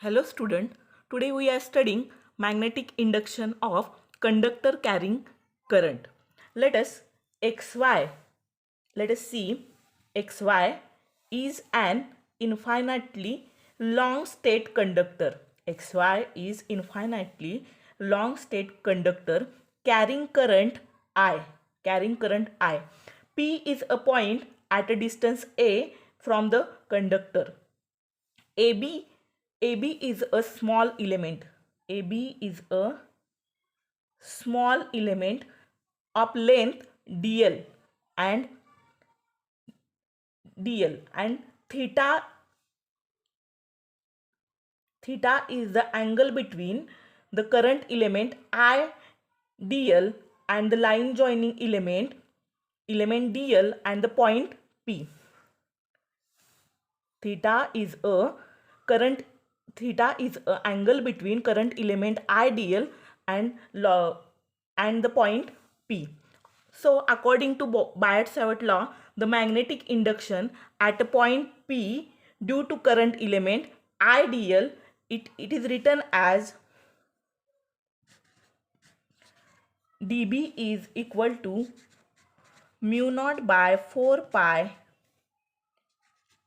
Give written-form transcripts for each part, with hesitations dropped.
Hello student, today we are studying magnetic induction of conductor carrying current. Let us xy, let us see xy is an infinitely long state conductor. Xy is infinitely long state conductor carrying current I, carrying current I. P is a point at a distance a from the conductor. AB AB is a small element. AB is a small element of length dl and theta is the angle between the current element I dl and the line joining element dl and the point P. Theta is a current theta is a angle between current element ideal and and the point P. So according to Biot-Savart law, the magnetic induction at a point P due to current element ideal, it is written as dB is equal to mu naught by 4 pi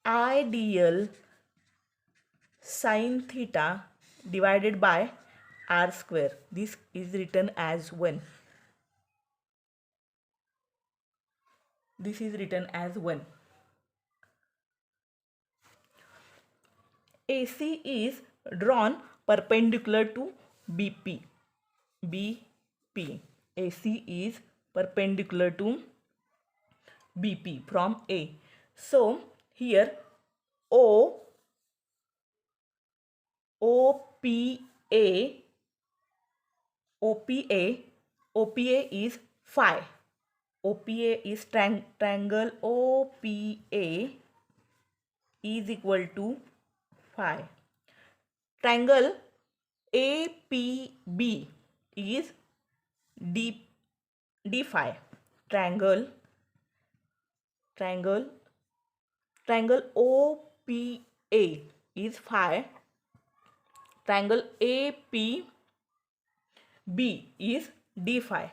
ideal sine theta divided by r square. This is written as 1. This is written as 1. AC is drawn perpendicular to BP. BP. AC is perpendicular to BP from A. So here O OPA OPA OPA is phi. OPA is triangle OPA is equal to phi. Triangle APB is D phi. Triangle OPA is phi. Triangle APB is D phi.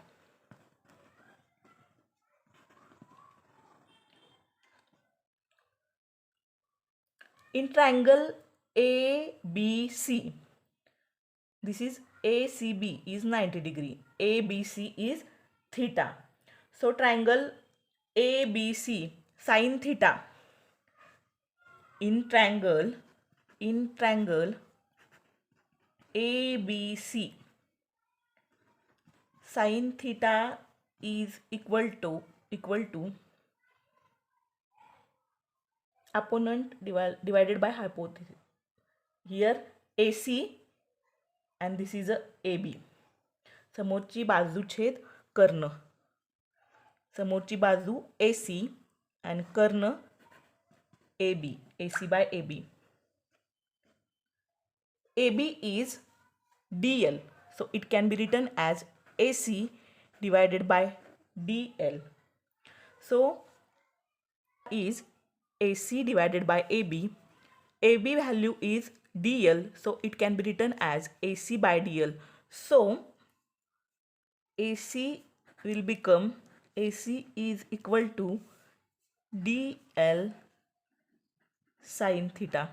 In triangle ABC, this is ACB is 90 degree, ABC is theta. So triangle ABC sin theta in triangle ABC sin theta is equal to opponent divided by hypothesis. Here AC and this is a AB. समोरची बाजू छेद कर्ण. समोरची बाजू AC and Karna AB. AC by AB. AB is DL. So it can be written as AC divided by DL. So is AC divided by AB. AB value is DL. So it can be written as AC by DL. So AC will become AC is equal to DL sin theta.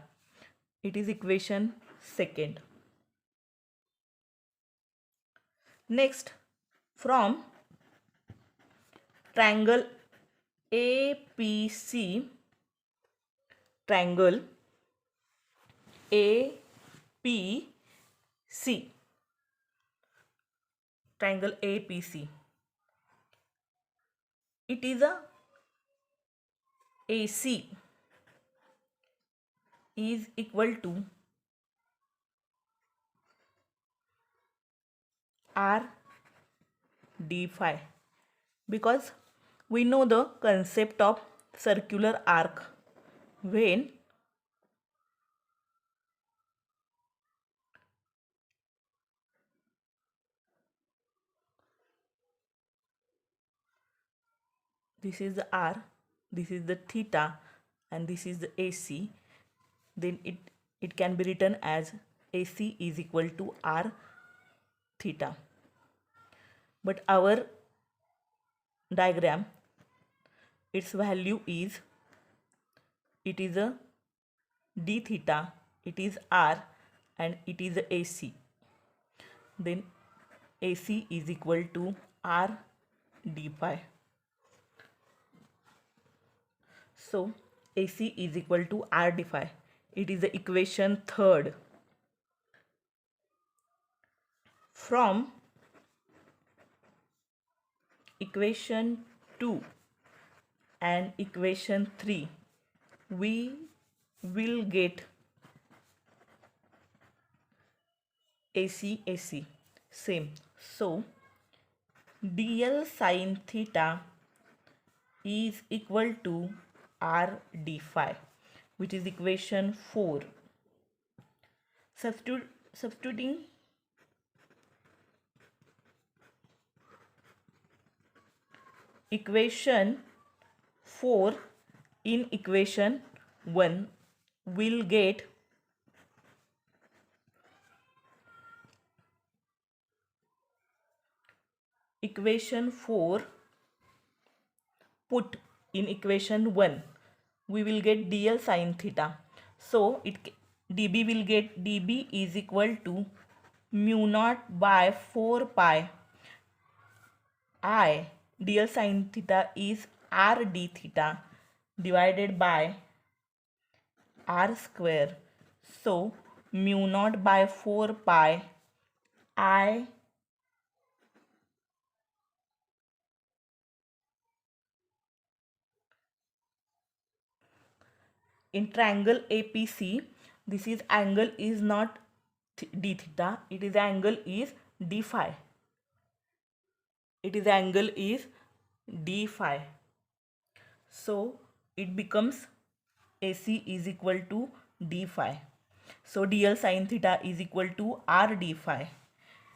It is equation second. Next, from triangle APC, triangle APC, triangle APC, it is a AC is equal to R d phi, because we know the concept of circular arc when this is the R, this is the theta and this is the AC, then it can be written as AC is equal to R theta. But our diagram, its value is, it is a d theta, it is R, and it is a AC. Then AC is equal to R d phi. So AC is equal to R d phi. It is the equation third. From equation 2 and equation 3, we will get AC same. So dl sin theta is equal to R d phi, which is equation 4. Substituting equation 4 in equation 1, will get equation 4 put in equation 1, we will get dl sin theta. So db will get, db is equal to mu naught by 4 pi I dl sin theta is r d theta divided by r square. So mu naught by 4 pi I in triangle APC, this is angle is not d theta, it is angle is d phi. It is angle is d phi. So it becomes AC is equal to d phi. So dl sin theta is equal to r d phi,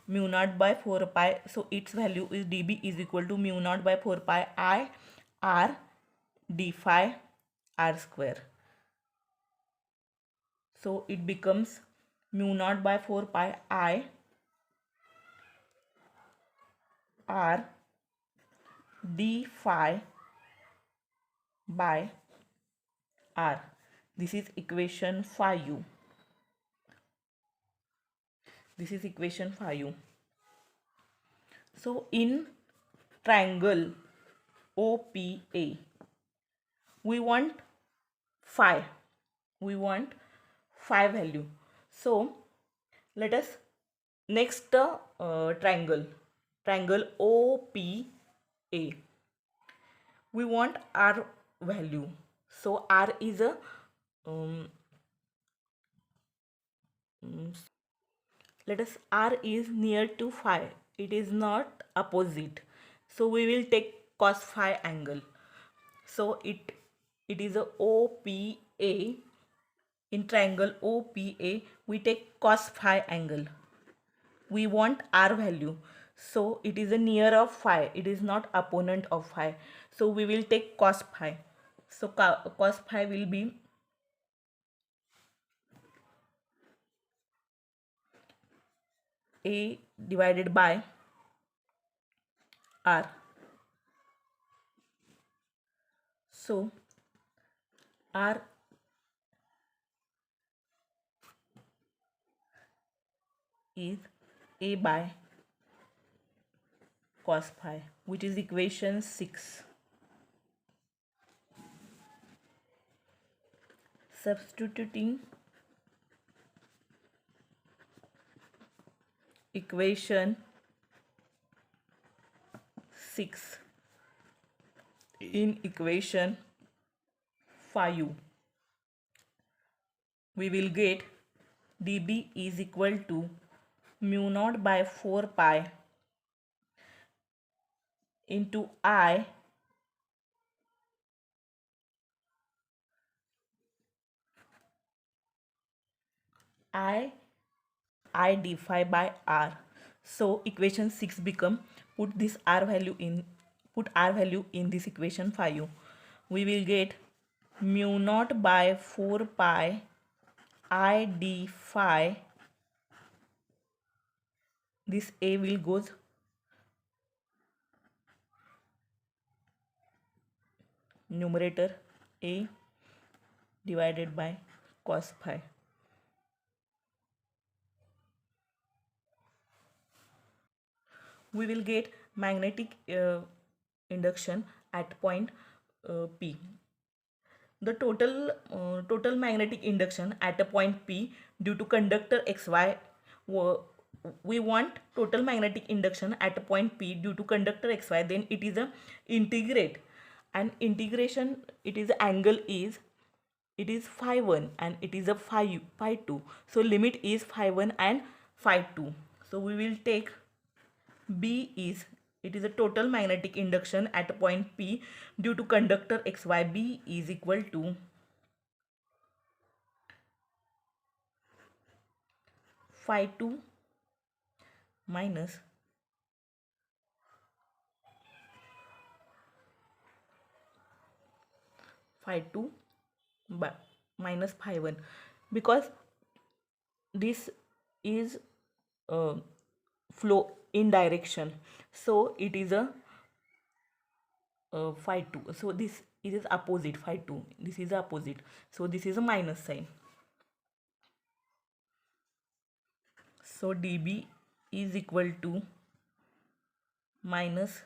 mu naught by 4 pi. So its value is db is equal to mu naught by 4 pi I r d phi r square. So it becomes mu naught by 4 pi I r d phi by r. This is equation 5u. This is equation 5u. So in triangle OPA, we want phi. We want phi value. So let us next triangle OPA. We want r value. So r is a let us r is near to phi. It is not opposite. So we will take cos phi angle. So it is a OPA. In triangle OPA, we take cos phi angle. We want r value. So it is a near of phi. It is not opponent of phi. So we will take cos phi. So cos phi will be A divided by R. So R is A by cos phi, which is equation 6. Substituting equation 6 in equation 5, we will get dB is equal to mu naught by 4 pi into I d phi by r. So equation 6 become, put r value in this equation 5. We will get mu naught by 4 pi I d phi this A will goes numerator A divided by cos phi. We will get magnetic induction at point P. The total magnetic induction at a point P due to conductor XY. We want total magnetic induction at a point P due to conductor XY. Then it is a integrate, and integration, it is angle is, it is phi 1 and it is a phi 2. So limit is phi 1 and phi 2. So we will take B is, it is a total magnetic induction at a point P due to conductor XY. B is equal to phi 2 minus phi 2 by minus phi 1, because this is flow in direction, so it is a phi 2. So this is opposite phi 2, this is opposite, so this is a minus sign. So dB is equal to minus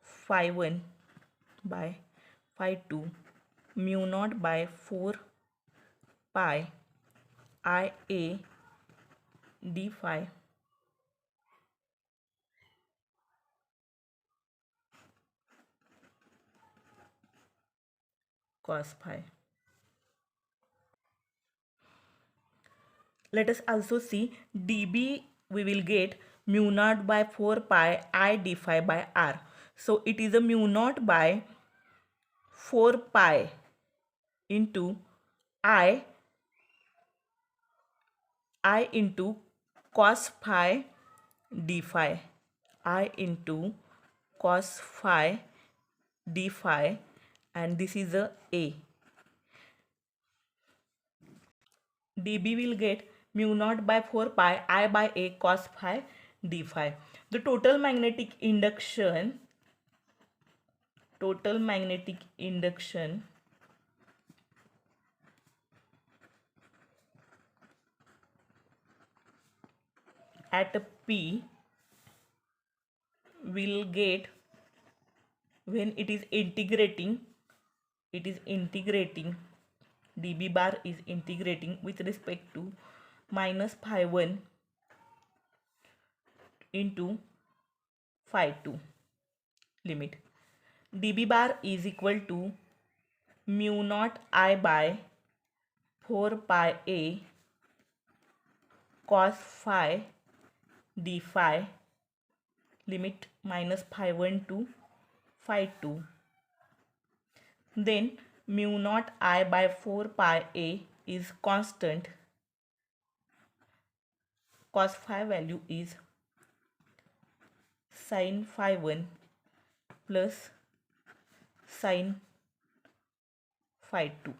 phi 1 by phi 2 mu naught by 4 pi Ia d phi cos phi. Let us also see dB. We will get mu naught by 4 pi I d phi by r. So it is a mu naught by 4 pi into I into cos phi d phi, I into cos phi d phi, and this is a A. dB will get mu naught by 4 pi I by A cos phi d phi. The total magnetic induction at P will get, when it is integrating, dB bar is integrating with respect to minus phi 1 into phi 2 limit. dB bar is equal to mu naught I by 4 pi A cos phi d phi limit minus phi 1 to phi 2. Then mu naught I by 4 pi A is constant. Cos phi value is sin phi 1 plus sin phi 2.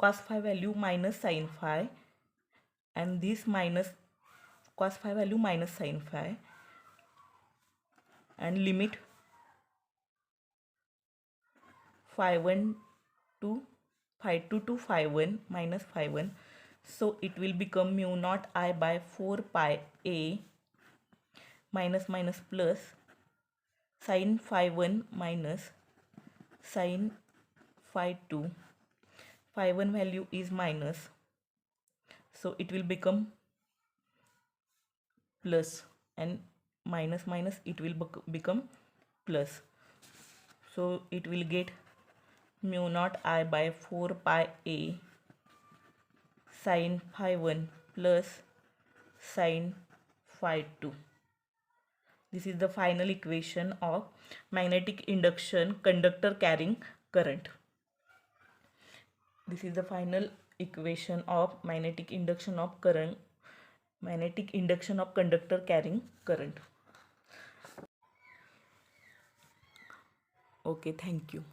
Cos phi value minus sin phi, and this minus cos phi value minus sin phi, and limit phi 1 to phi 2 to phi 1 minus phi 1. So it will become mu naught I by 4 pi A minus minus plus sin phi 1 minus sin phi 2. Phi 1 value is minus, so it will become plus, and minus minus it will become plus. So it will get mu naught I by 4 pi A sin phi 1 plus sin phi 2. This is the final equation of magnetic induction conductor carrying current. This is the final equation of magnetic induction of conductor carrying current. Okay, thank you.